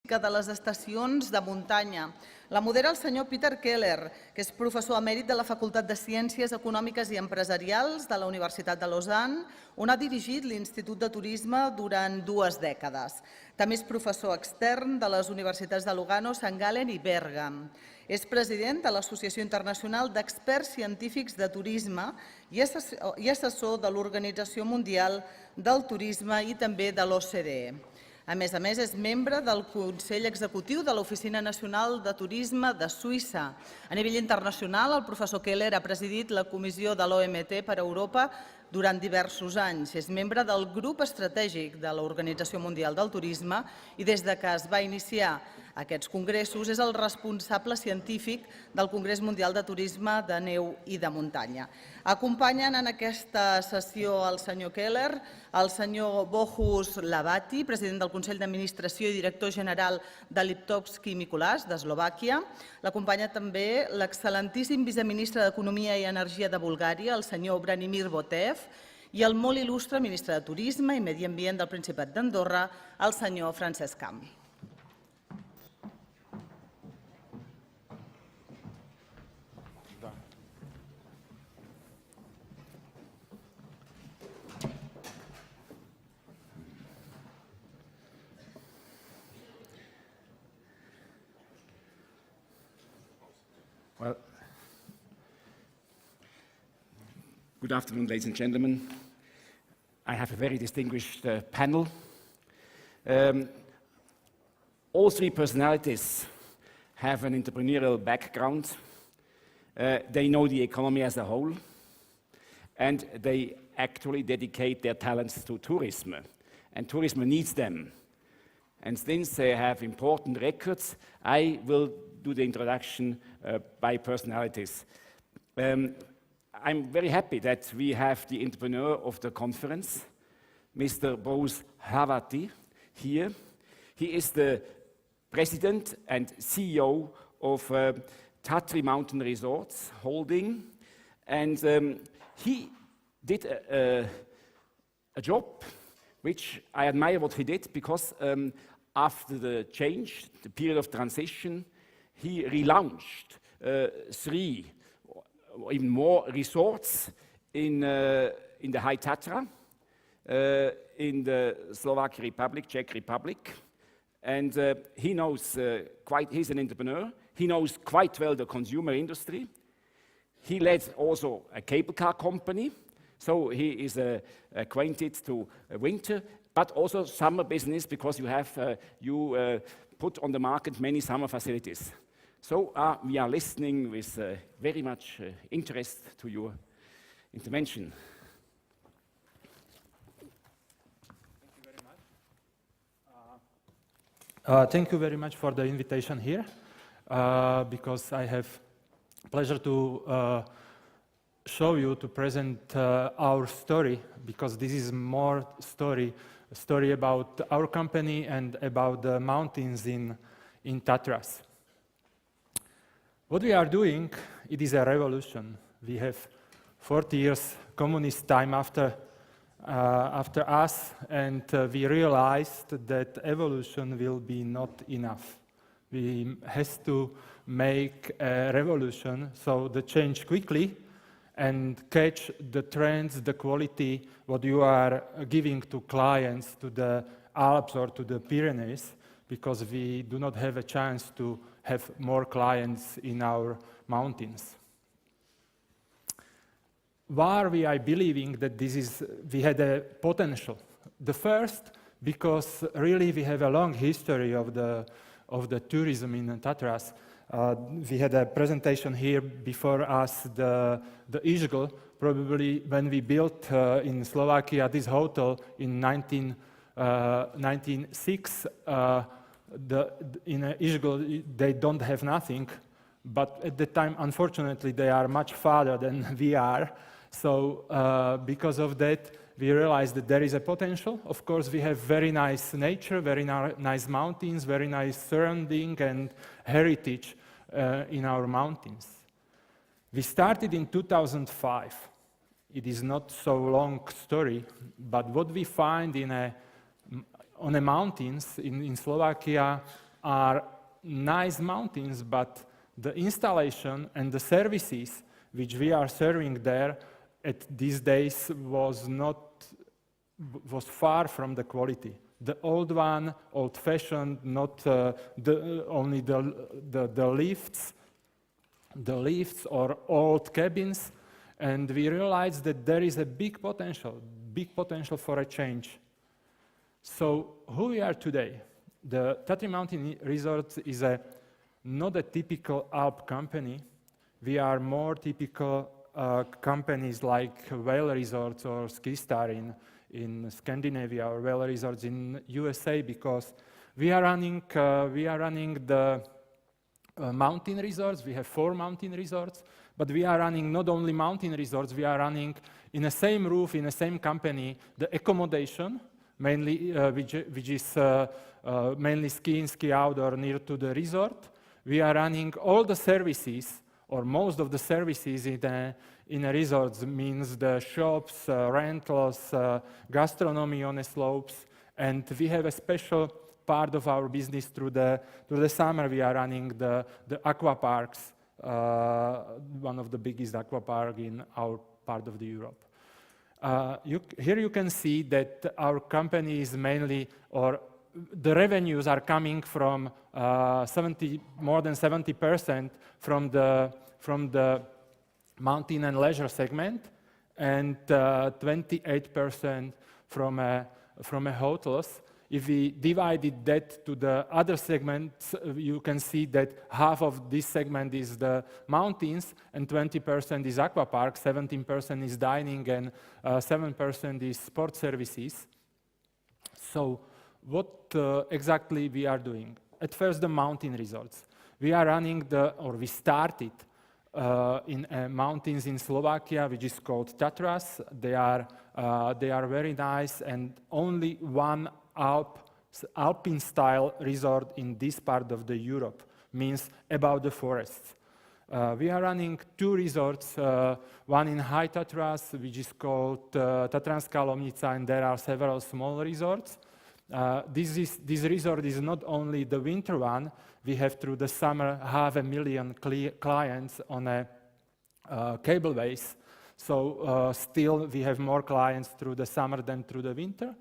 de les estacions de muntanya. La modera el senyor Peter Keller, que és professor emèrit de la Facultat de Ciències Econòmiques i Empresarials de la Universitat de Lausanne, on ha dirigit l'Institut de Turisme durant 2 dècades. També és professor extern de les universitats de Lugano, Sant Galen i Bèrgam. És president de l'Associació Internacional d'Experts Científics de Turisme i assessor de l'Organització Mundial del Turisme i també de l'OCDE. A més, és membre del Consell Executiu de l'Oficina Nacional de Turisme de Suïssa. A nivell internacional, el professor Keller ha presidit la Comissió de l'OMT per a Europa durant diversos anys. És membre del grup estratègic de l'Organització Mundial del Turisme i des que es va iniciar aquests congressos és el responsable científic del Congrés Mundial de Turisme de Neu i de Muntanya. Acompanyen en aquesta sessió el senyor Keller, el senyor Bohus Hlavaty, president del Consell d'Administració i director general de Liptovsky Mikuláš, d'Eslovàquia. L'acompanya també l'excel·lentíssim viceministre d'Economia i Energia de Bulgària, el senyor Branimir Botev, i el molt il·lustre ministre de Turisme i Medi Ambient del Principat d'Andorra, el senyor Francesc Camp. Well, good afternoon, ladies and gentlemen. I have a very distinguished panel. All three personalities have an entrepreneurial background. They know the economy as a whole, and they actually dedicate their talents to tourism, and tourism needs them. And since they have important records, I will do the introduction by personalities. I'm very happy that we have the entrepreneur of the conference, Mr. Bohus Hlavaty, here. He is the president and CEO of Tatry Mountain Resorts Holding, and he did a job which I admire what he did, because after the change, the period of transition, he relaunched 3 or even more resorts in the High Tatra, in the Slovak Republic, Czech Republic, and he knows he's an entrepreneur, he knows quite well the consumer industry. He led also a cable car company, so he is acquainted to winter, but also summer business, because you put on the market many summer facilities. So we are listening with very much interest to your intervention. Thank you very much for the invitation here, because I have pleasure to show you, to present our story, because this is more story about our company and about the mountains in Tatras. What we are doing, it is a revolution. We have 40 years communist time after us, and we realized that evolution will be not enough. We have to make a revolution, so the change quickly and catch the trends, the quality, what you are giving to clients, to the Alps or to the Pyrenees, because we do not have a chance to have more clients in our mountains. Why we are believing that we had a potential? The first, because really we have a long history of the tourism in Tatras. We had a presentation here before us, the Izhgl, probably when we built in Slovakia this hotel in 1906. In Izhgl, they don't have nothing, but at the time, unfortunately, they are much farther than we are. So because of that, we realized that there is a potential. Of course, we have very nice nature, very nice mountains, very nice surrounding and heritage in our mountains. We started in 2005. It is not so long story, but what we find on the mountains in Slovakia are nice mountains, but the installation and the services which we are serving there at these days was far from the quality. The old one, old-fashioned, not only the lifts or old cabins, and we realized that there is a big potential for a change. So who we are today? The Tatry Mountain Resorts is not a typical Alp company. We are more typical companies like Whale Resorts or Skistar in Scandinavia or Whale Resorts in USA, because we are running the mountain resorts. We have 4 mountain resorts, but we are running not only mountain resorts, we are running in the same roof, in the same company, the accommodation, mainly which is mainly ski in, ski out or near to the resort. We are running all the services, or most of the services in a resort, means the shops, rentals, gastronomy on the slopes, and we have a special part of our business through the summer. We are running the aqua parks, one of the biggest aqua park in our part of the Europe. Here you can see that our company is mainly, or the revenues are coming from more than 70% from the mountain and leisure segment, and 28% from hotels. If we divided that to the other segments, you can see that half of this segment is the mountains, and 20% is aqua park, 17% is dining, and 7% is sport services. So what exactly we are doing? At first, the mountain resorts. We are running we started in mountains in Slovakia, which is called Tatras. They are very nice, and only one Alpine-style resort in this part of the Europe, means above the forests. We are running 2 resorts, one in High Tatras, which is called Tatranská Lomnica, and there are several small resorts. This resort is not only the winter one. We have through the summer 500,000 clients on a cableways. So still we have more clients through the summer than through the winter.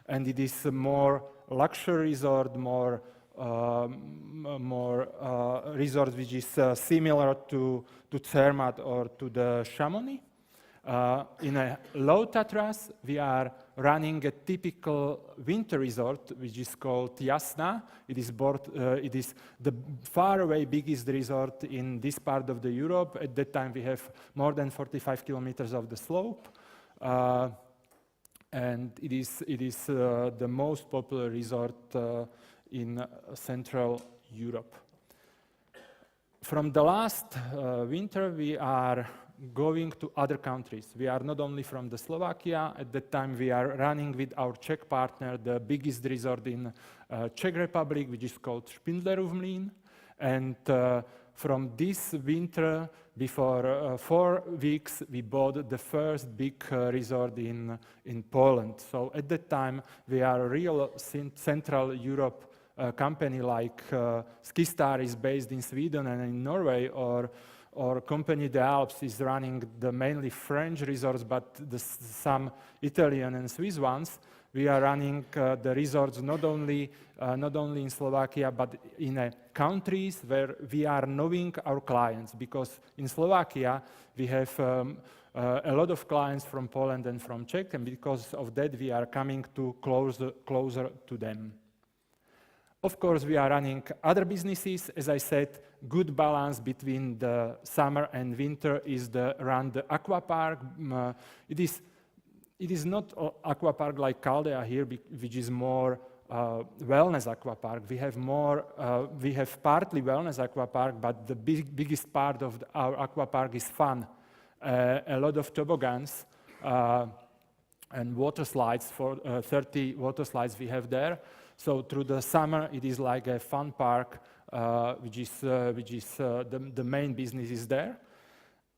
And it is a more luxury resort, more resort which is similar to Zermatt or to the Chamonix. In a Low Tatras, we are running a typical winter resort, which is called Jasná. It is the far away biggest resort in this part of the Europe. At that time, we have more than 45 kilometers of the slope. And it is the most popular resort in Central Europe. From the last winter, we are going to other countries. We are not only from the Slovakia. At that time, we are running with our Czech partner the biggest resort in Czech Republic, which is called Špindlerův Mlýn. And from this winter, before 4 weeks, we bought the first big resort in Poland. So at that time, we are a real Central Europe company, like Skistar is based in Sweden and in Norway, or Compagnie des Alpes is running the mainly French resorts, but some Italian and Swiss ones. We are running the resorts not only in Slovakia, but in countries where we are knowing our clients, because in Slovakia we have a lot of clients from Poland and from Czech, and because of that we are coming to closer to them. Of course, we are running other businesses. As I said, good balance between the summer and winter is run the aqua park. It is not aqua park like Caldea here, which is more wellness aqua park. We have partly wellness aqua park, but the biggest part of our aqua park is fun. A lot of toboggans and water slides, 30 water slides we have there. So through the summer, it is like a fun park, which is the main business is there.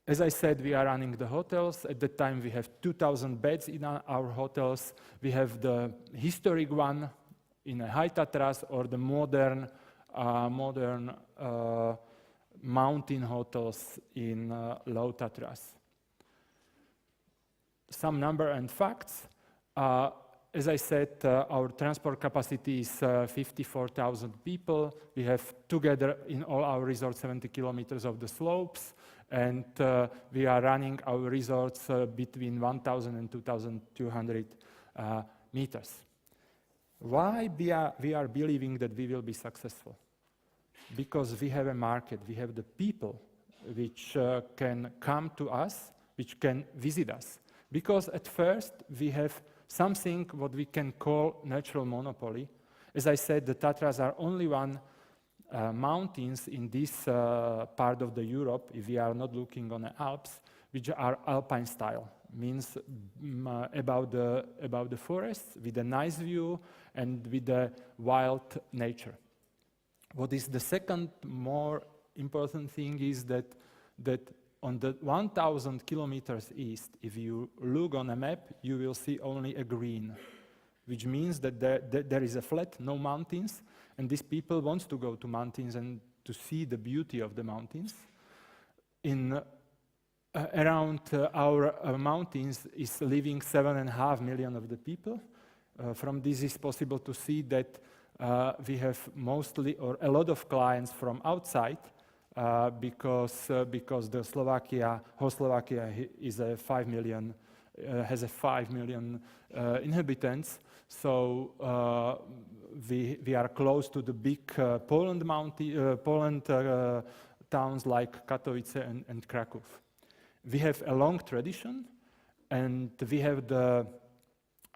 As I said, we are running the hotels. At that time, we have 2,000 beds in our hotels. We have the historic one in a High Tatras, or the modern modern mountain hotels in Low Tatras. Some number and facts. As I said, our transport capacity is 54,000 people. We have together in all our resorts 70 kilometers of the slopes, and we are running our resorts between 1,000 and 2,200 meters. Why we are believing that we will be successful? Because we have a market, we have the people which can come to us, which can visit us. Because at first we have something what we can call natural monopoly. As I said, the Tatras are only one mountains in this part of the Europe, if we are not looking on the Alps, which are alpine style, means about the forests with a nice view and with the wild nature. What is the second more important thing is that on the 1,000 kilometers east, if you look on a map, you will see only a green, which means that there is a flat, no mountains, and these people want to go to mountains and to see the beauty of the mountains. Around our mountains is living 7.5 million of the people. From this is possible to see that we have mostly or a lot of clients from outside, because the whole Slovakia is a 5 million, has a 5 million inhabitants. So we are close to the big Poland towns like Katowice and Kraków. We have a long tradition, and we have the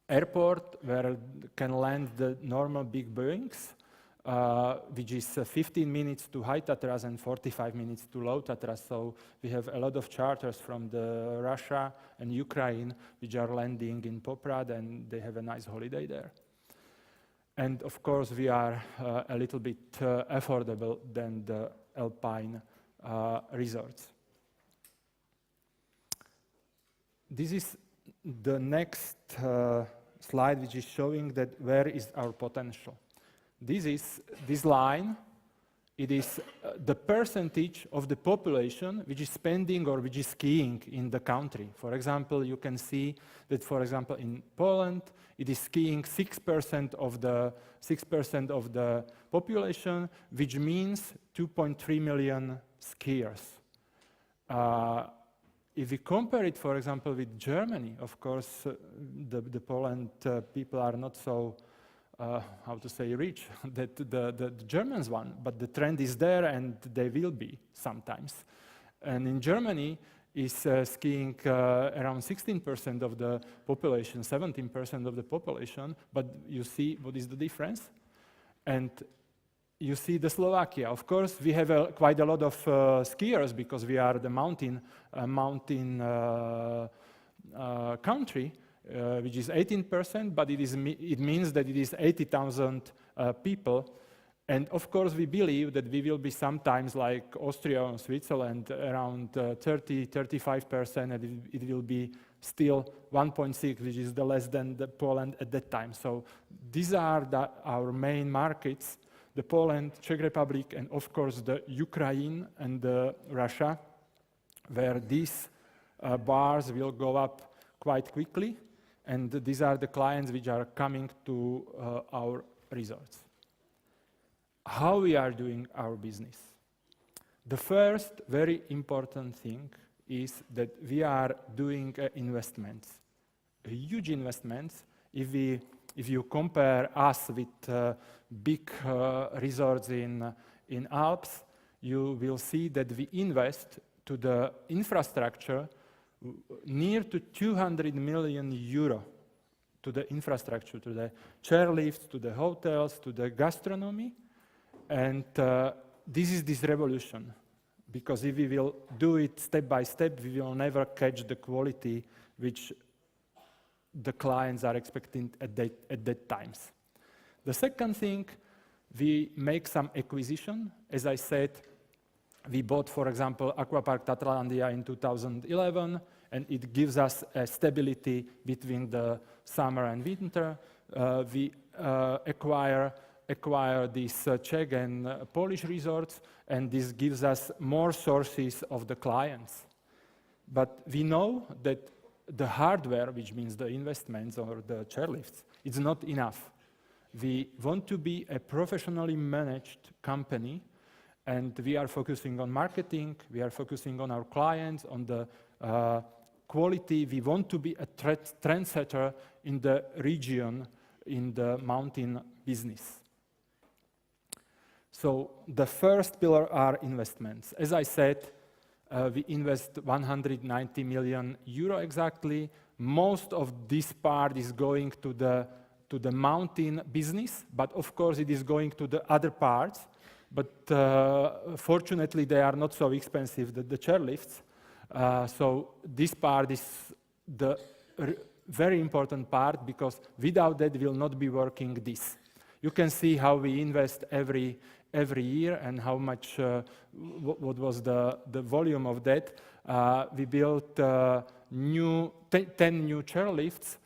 airport where can land the normal big Boeings, which is 15 minutes to High Tatras and 45 minutes to Low Tatras. So we have a lot of charters from Russia and Ukraine, which are landing in Poprad, and they have a nice holiday there. And of course, we are a little bit affordable than the alpine resorts. This is the next slide, which is showing that where is our potential. This line, it is the percentage of the population which is spending or which is skiing in the country. For example, you can see that, for example, in Poland, it is skiing 6% of the population, which means 2.3 million skiers. If we compare it, for example, with Germany, of course, the Poland people are not so, how to say, rich that the Germans one, but the trend is there and they will be sometimes. And in Germany is skiing around 16% of the population, 17% of the population, but you see what is the difference? And you see the Slovakia. Of course, we have quite a lot of skiers because we are the mountain country, which is 18%, but it means that it is 80,000 people. And of course, we believe that we will be sometimes like Austria and Switzerland, around 30-35%, and it will be still 1.6, which is the less than the Poland at that time. So these are our main markets. The Poland, Czech Republic, and of course the Ukraine and Russia, where these bars will go up quite quickly, and these are the clients which are coming to our resorts. How we are doing our business? The first very important thing is that we are doing investments, huge investments. If you compare us with big resorts in Alps, you will see that we invest to the infrastructure near to 200 million euro to the infrastructure, to the chairlifts, to the hotels, to the gastronomy. And this is this revolution, because if we will do it step by step, we will never catch the quality which the clients are expecting at that times. The second thing, we make some acquisition. As I said, we bought, for example, Aquapark Tatralandia in 2011, and it gives us a stability between the summer and winter. We acquire acquire these Czech and Polish resorts, and this gives us more sources of the clients. But we know that the hardware, which means the investments or the chairlifts, is not enough. We want to be a professionally managed company, and we are focusing on marketing, we are focusing on our clients, on the quality. We want to be a trendsetter in the region, in the mountain business. So the first pillar are investments. As I said, we invest 190 million euro exactly. Most of this part is going to the mountain business, but of course it is going to the other parts. But fortunately, they are not so expensive, the chairlifts. So this part is the very important part, because without that, we will not be working this. You can see how we invest every year and how much, what was the volume of that. We built 10 new chairlifts.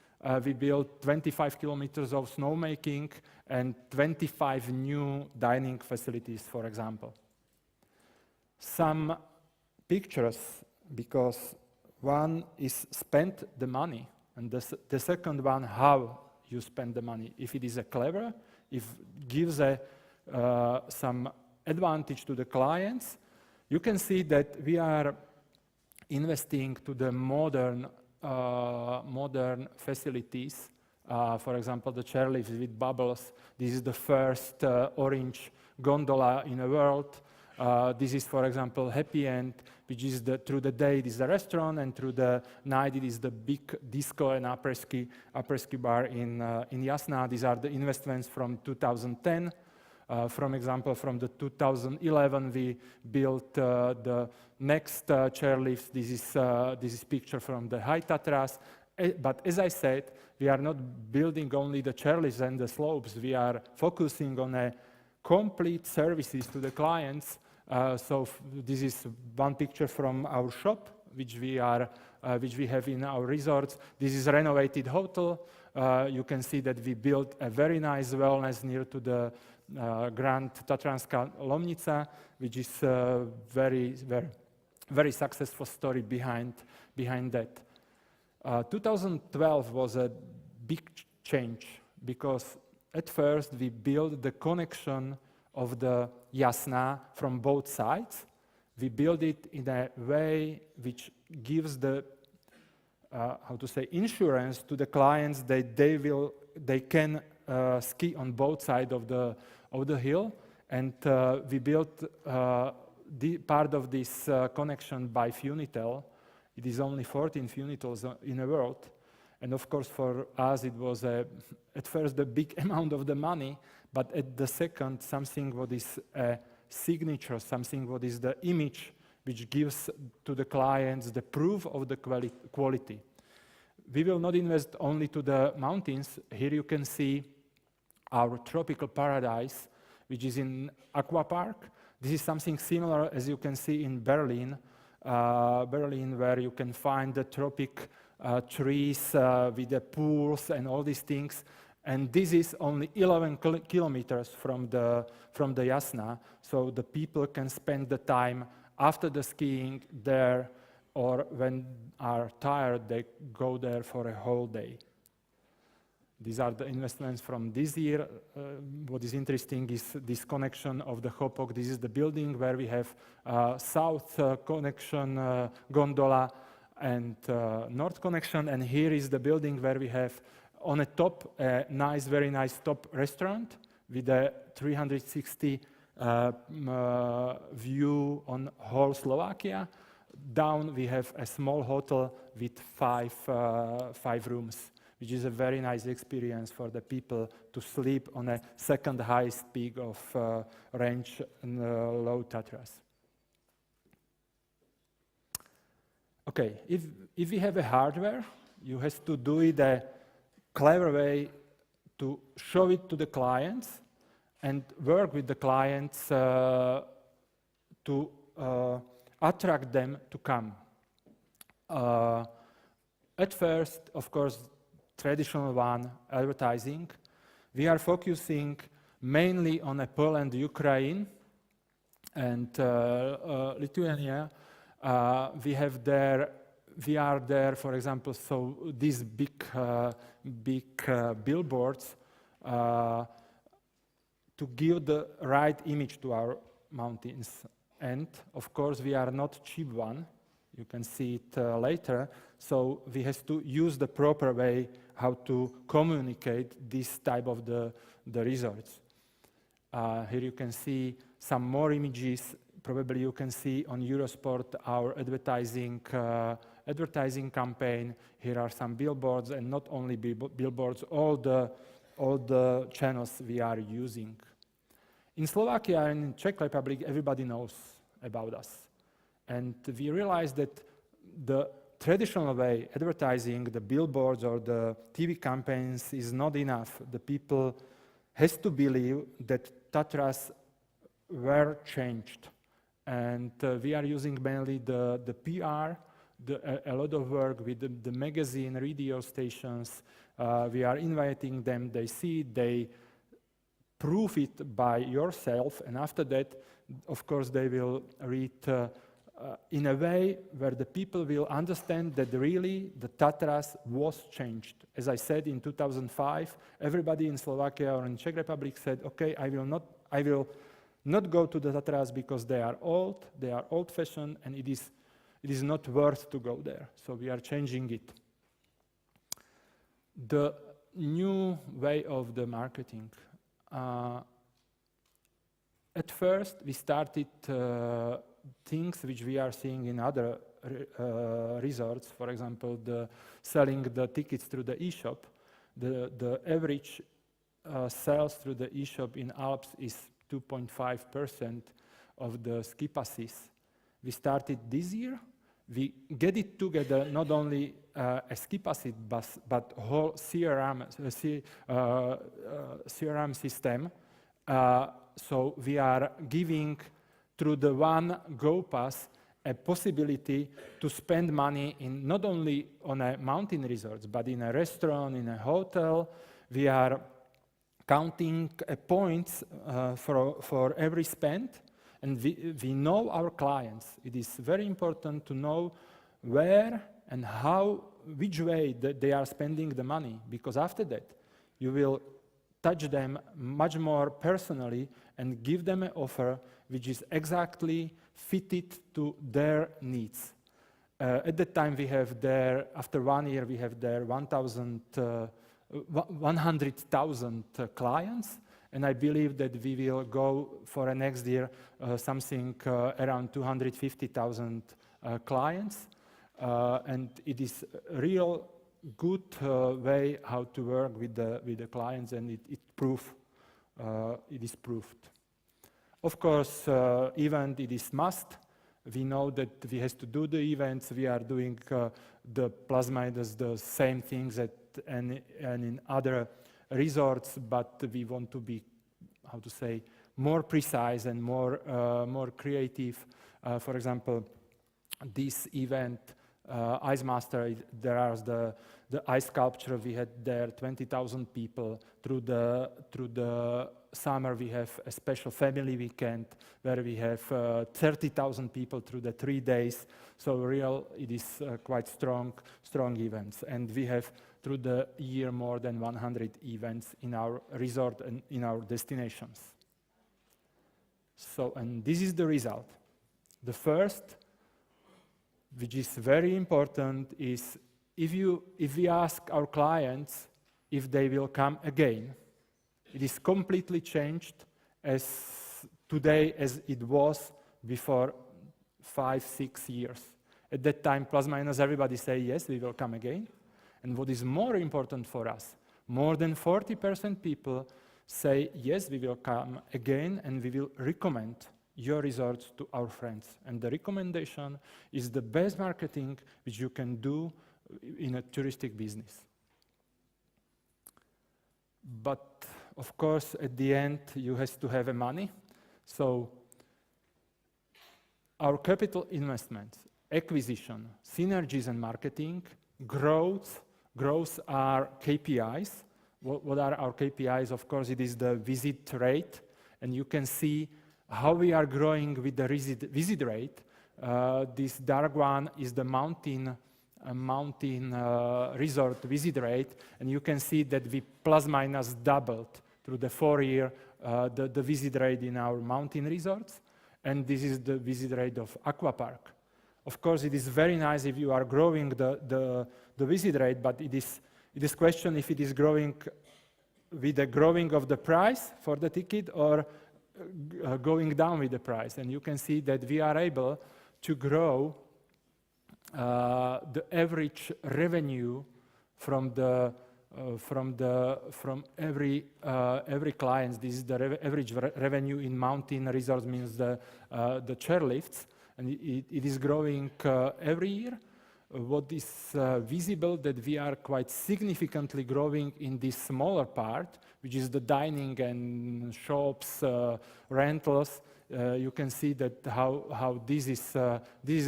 We built 25 kilometers of snowmaking and 25 new dining facilities, for example. Some pictures, because one is spend the money, and the second one, how you spend the money. If it is clever, if it gives some advantage to the clients, you can see that we are investing to the modern facilities. For example, the chairlifts with bubbles. This is the first orange gondola in the world. This is, for example, Happy End, which is through the day it is a restaurant, and through the night it is the big disco and après-ski bar in Jasná. These are the investments from 2010. For example, from the 2011, we built the next chairlift. This is picture from the High Tatras. But as I said, we are not building only the chairlifts and the slopes. We are focusing on a complete services to the clients. So this is one picture from our shop, which we have in our resorts. This is a renovated hotel. You can see that we built a very nice wellness near to the Grand Tatranská Lomnica, which is a very successful story behind that. 2012 was a big change, because at first we built the connection of the Jasná from both sides. We built it in a way which gives the insurance to the clients that they can ski on both sides of the hill, and we built the part of this connection by Funitel. It is only 14 Funitels in the world, and of course for us it was at first a big amount of the money, but at the second something what is a signature, something what is the image which gives to the clients the proof of the quality. We will not invest only to the mountains. Here you can see our tropical paradise, which is in Aqua Park. This is something similar as you can see in Berlin, where you can find the tropic trees with the pools and all these things. And this is only 11 kilometers from the Jasná, so the people can spend the time after the skiing there, or when are tired, they go there for a whole day. These are the investments from this year. What is interesting is this connection of the Hopok. This is the building where we have south connection gondola and north connection. And here is the building where we have on the top a nice, very nice top restaurant with a 360 view on whole Slovakia. Down we have a small hotel with five rooms, which is a very nice experience for the people to sleep on a second highest peak of range in Low Tatras. Okay, if we have a hardware, you have to do it a clever way to show it to the clients and work with the clients to attract them to come. At first, of course, traditional one, advertising. We are focusing mainly on Poland, Ukraine, and Lithuania. We are there, for example, so these big billboards to give the right image to our mountains. And of course, we are not cheap one. You can see it later. So we have to use the proper way how to communicate this type of the resorts. Here you can see some more images. Probably you can see on Eurosport our advertising campaign. Here are some billboards, and not only billboards, all the channels we are using. In Slovakia and in Czech Republic, everybody knows about us. And we realized that the traditional way, advertising, the billboards or the TV campaigns is not enough. The people has to believe that Tatras were changed. And we are using mainly the PR, a lot of work with the magazine, radio stations. We are inviting them, they see it, they prove it by yourself, and after that, of course, they will read in a way where the people will understand that really the Tatras was changed. As I said, in 2005, everybody in Slovakia or in Czech Republic said, okay, I will not go to the Tatras because they are old-fashioned, and it is not worth to go there. So we are changing it. The new way of the marketing. At first, we started things which we are seeing in other resorts. For example, selling the tickets through the e-shop. The average sales through the e-shop in Alps is 2.5% of the ski passes. We started this year. We get it together, not only a ski passes, but whole CRM system. So we are giving through the one Go Pass a possibility to spend money in not only on a mountain resorts, but in a restaurant, in a hotel. We are counting points for every spend, and we know our clients. It is very important to know where and how, which way that they are spending the money, because after that you will touch them much more personally and give them an offer which is exactly fitted to their needs. At that time we have there, after 1 year, we have there 100,000 clients, and I believe that we will go for a next year something around 250,000 clients, and it is a real good way how to work with the clients, and it is proved. Of course, event, it is must. We know that we have to do the events. We are doing the plus-minus the same things and in other resorts, but we want to be, how to say, more precise and more creative. For example, this event, Ice Master, there are the ice sculpture. We had there 20,000 people. Through the summer, we have a special family weekend where we have 30,000 people through the 3 days. So it is quite strong events. And we have through the year more than 100 events in our resort and in our destinations. So, and this is the result. The first, which is very important, is if we ask our clients if they will come again, it is completely changed as today as it was before 5-6 years. At that time, plus minus everybody say yes, we will come again. And what is more important for us, more than 40% people say yes, we will come again, and we will recommend your resorts to our friends. And the recommendation is the best marketing which you can do in a touristic business. But of course, at the end, you have to have money. So our capital investments, acquisition, synergies and marketing, growth are KPIs, what are our KPIs? Of course, it is the visit rate, and you can see how we are growing with the visit rate. This dark one is the mountain resort visit rate, and you can see that we plus minus doubled through the 4-year the visit rate in our mountain resorts, and this is the visit rate of aqua park. Of course, it is very nice if you are growing the visit rate, but it is question if it is growing with the growing of the price for the ticket or going down with the price. And you can see that we are able to grow the average revenue from every client. This is the average revenue in mountain resorts, means the chairlifts, and it is growing every year. What is visible that we are quite significantly growing in this smaller part, which is the dining and shops, rentals. You can see that how this is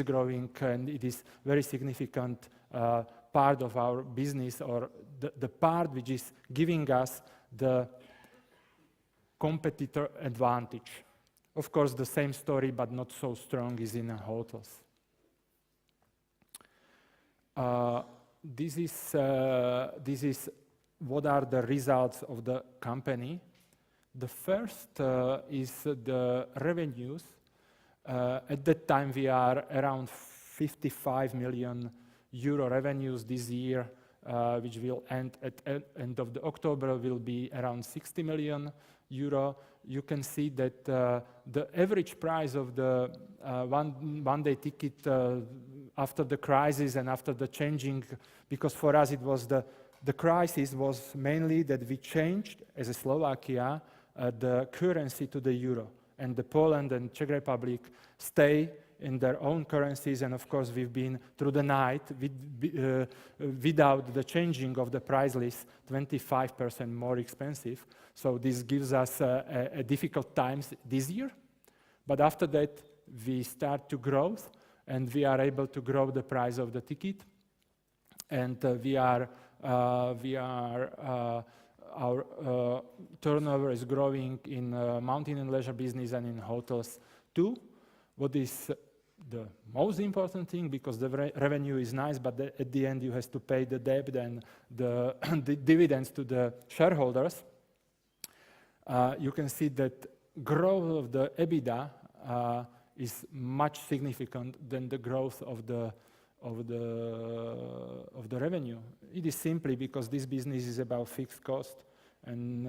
growing, and it is very significant part of our business, or the part which is giving us the competitor advantage. Of course, the same story, but not so strong, is in hotels. This is what are the results of the company. The first is the revenues. At that time, we are around 55 million euro revenues this year, which will end at end of the October, will be around 60 million euro. You can see that the average price of the one-day ticket after the crisis and after the changing, because for us it was the crisis was mainly that we changed as a Slovakia the currency to the euro, and the Poland and Czech Republic stay in their own currencies, and of course we've been through the night without the changing of the price list 25% more expensive. So this gives us a difficult times this year, but after that we start to grow, and we are able to grow the price of the ticket, and our turnover is growing in mountain and leisure business and in hotels too. What is the most important thing, because the revenue is nice, but at the end you have to pay the debt and the dividends to the shareholders. You can see that growth of the EBITDA is much significant than the growth of the revenue. It is simply because this business is about fixed cost, and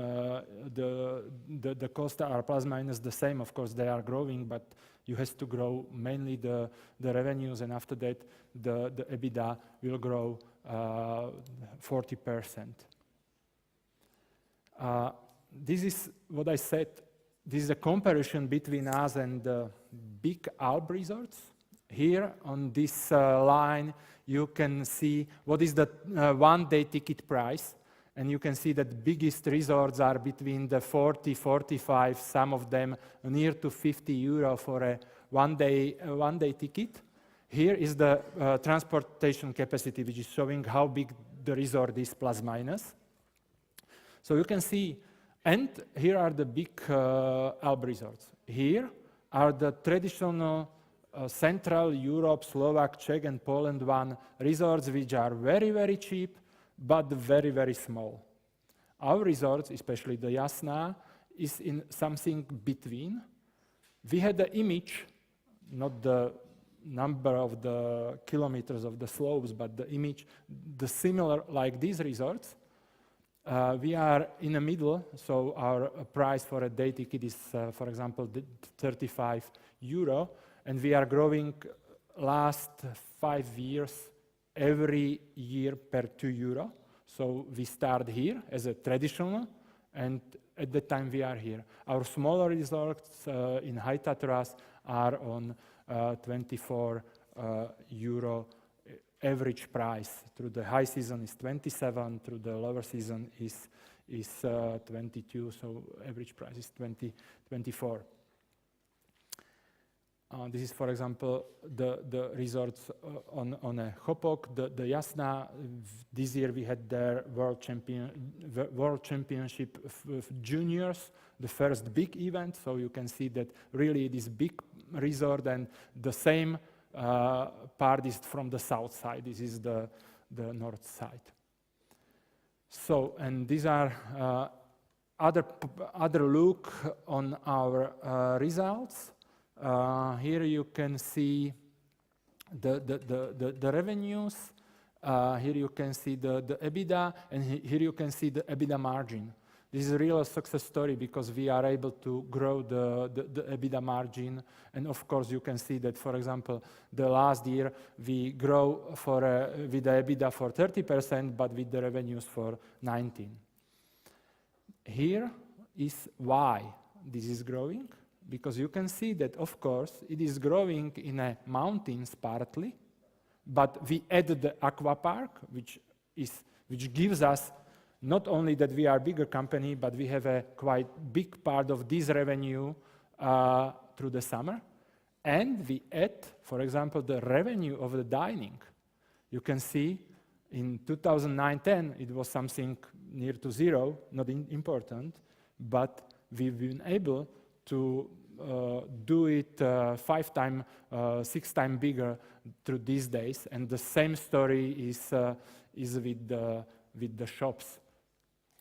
the costs are plus minus the same. Of course, they are growing, but you have to grow mainly the revenues, and after that, the EBITDA will grow 40%. This is what I said. This is a comparison between us and the big Alp resorts. Here on this line, you can see what is the one-day ticket price, and you can see that biggest resorts are between the 40, 45, some of them near to 50 euro for a one-day ticket. Here is the transportation capacity, which is showing how big the resort is plus minus. So you can see, and here are the big Alp resorts. Here are the traditional Central Europe, Slovak, Czech and Poland one resorts, which are very, very cheap, but very, very small. Our resorts, especially the Jasná, is in something between. We had the image, not the number of the kilometers of the slopes, but the image, the similar like these resorts. We are in the middle, so our price for a day ticket is, for example, 35 euro, and we are growing last 5 years every year per 2 euro. So we start here as a traditional, and at the time we are here. Our smaller resorts in High Tatras are on 24 euro average price. Through the high season is 27, through the lower season is 22, so average price is 24. This is, for example, the resorts on a Hopok, the Jasna. This year we had their World Championship of Juniors, the first big event. So you can see that really this big resort, and the same part is from the south side. This is the north side. So, and these are other look on our results. Here you can see the revenues. Here you can see the EBITDA, and here you can see the EBITDA margin. This is a real success story because we are able to grow the EBITDA margin. And of course, you can see that, for example, the last year we grow with the EBITDA for 30%, but with the revenues for 19%. Here is why this is growing, because you can see that, of course, it is growing in a mountains partly, but we added the aqua park, which gives us not only that we are a bigger company, but we have a quite big part of this revenue through the summer. And we add, for example, the revenue of the dining. You can see in 2009-10, it was something near to zero, not important, but we've been able to do it 5 times, 6 times bigger through these days. And the same story is with the shops.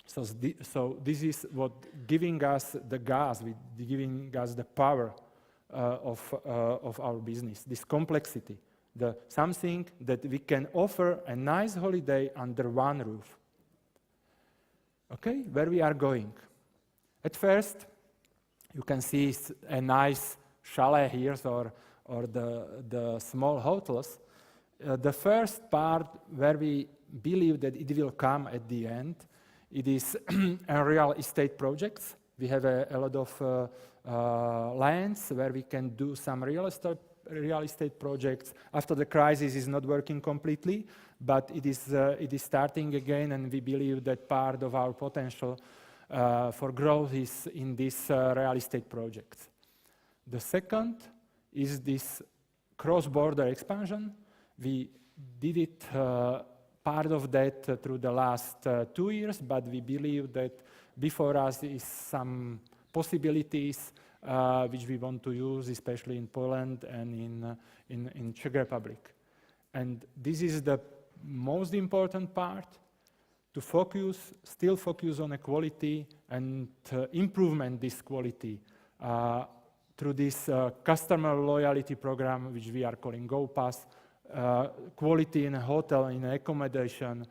So this is what giving us the gas, giving us the power of our business, this complexity, something that we can offer a nice holiday under one roof. Okay, where we are going. At first, you can see a nice chalet here, or the small hotels. The first part where we believe that it will come at the end, it is real estate projects. We have a lot of lands where we can do some real estate projects. After the crisis is not working completely, but it is starting again, and we believe that part of our potential for growth is in these real estate projects. The second is this cross-border expansion. We did it part of that through the last 2 years, but we believe that before us is some possibilities which we want to use, especially in Poland and in Czech Republic. And this is the most important part, to still focus on a quality and improvement this quality through this customer loyalty program, which we are calling GoPass, quality in a hotel, in accommodation,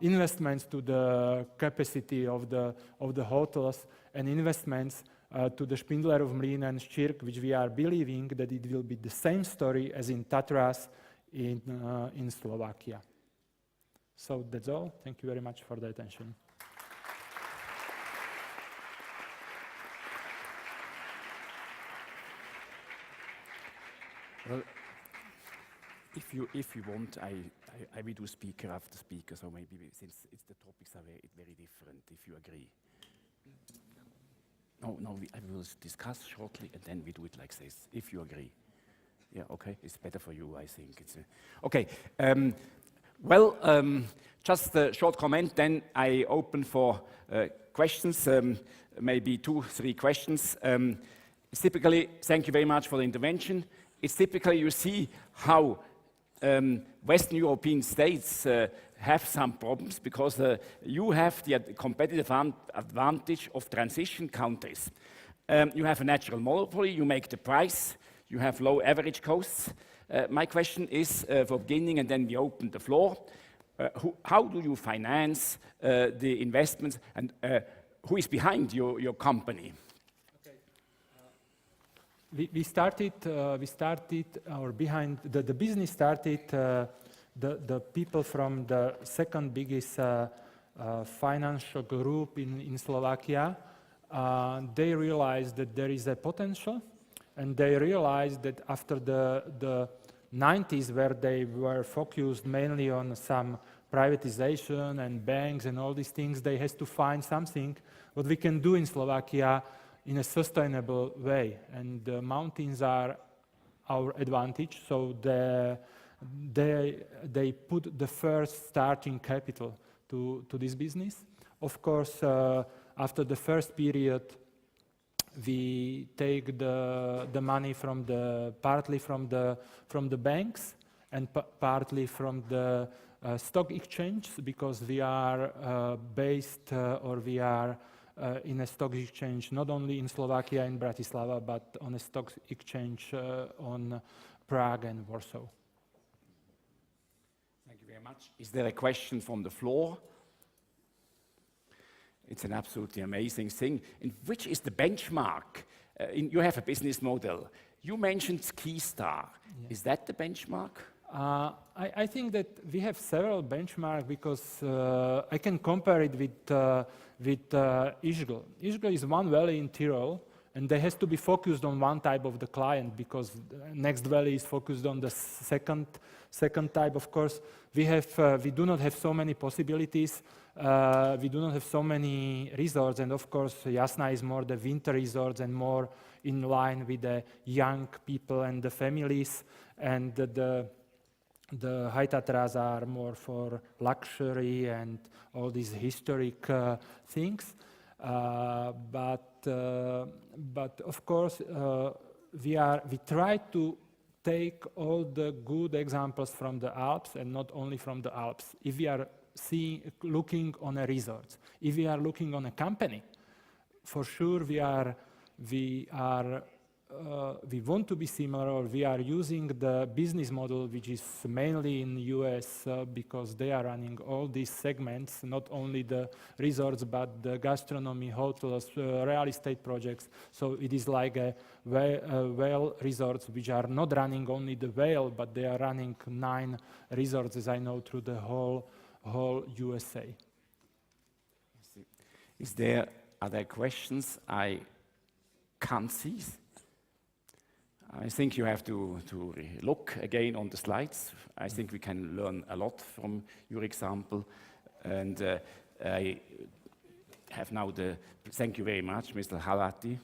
investments to the capacity of the hotels, and investments to the Spindlerov Mlyn and Ščírk, which we are believing that it will be the same story as in Tatras in Slovakia. So that's all. Thank you very much for the attention. Well, if you want, I will do speaker after speaker, so maybe since the topics are very different, if you agree. No, I will discuss shortly, and then we do it like this, if you agree. Yeah, okay, it's better for you, I think. Okay. Well, just a short comment, then I open for questions, maybe 2-3 questions. Typically, thank you very much for the intervention. It's typically you see how Western European states have some problems because you have the competitive advantage of transition countries. You have a natural monopoly, you make the price, you have low average costs. My question is for beginning, and then we open the floor. How do you finance the investments, and who is behind your company? We started, the business started, the people from the second biggest financial group in Slovakia, they realized that there is a potential, and they realized that after the 90s, where they were focused mainly on some privatization and banks and all these things, they had to find something what we can do in Slovakia in a sustainable way. And the mountains are our advantage. So they put the first starting capital to this business. Of course, after the first period, we take the money partly from the banks and partly from the stock exchange, because we are based or we are in a stock exchange not only in Slovakia in Bratislava, but on a stock exchange on Prague and Warsaw. Thank you very much. Is there a question from the floor? It's an absolutely amazing thing. And which is the benchmark? You have a business model. You mentioned Ski Star. Yeah. Is that the benchmark? I think that we have several benchmarks, because I can compare it with Ischgl. Ischgl is one valley in Tyrol, and they has to be focused on one type of the client, because the next valley is focused on the second type. Of course, we do not have so many possibilities. We do not have so many resorts, and of course, Jasna is more the winter resorts and more in line with the young people and the families, and the High Tatras are more for luxury and all these historic things. But of course, we try to take all the good examples from the Alps, and not only from the Alps. If we are looking on a resort, if we are looking on a company, for sure we want to be similar, or we are using the business model which is mainly in US, because they are running all these segments, not only the resorts but the gastronomy, hotels, real estate projects. So it is like a whale resorts which are not running only the whale, but they are running 9 resorts, as I know, through the whole USA. Are there questions I can't see? I think you have to look again on the slides. I think we can learn a lot from your example. And I have now thank you very much, Mr. Hlavaty.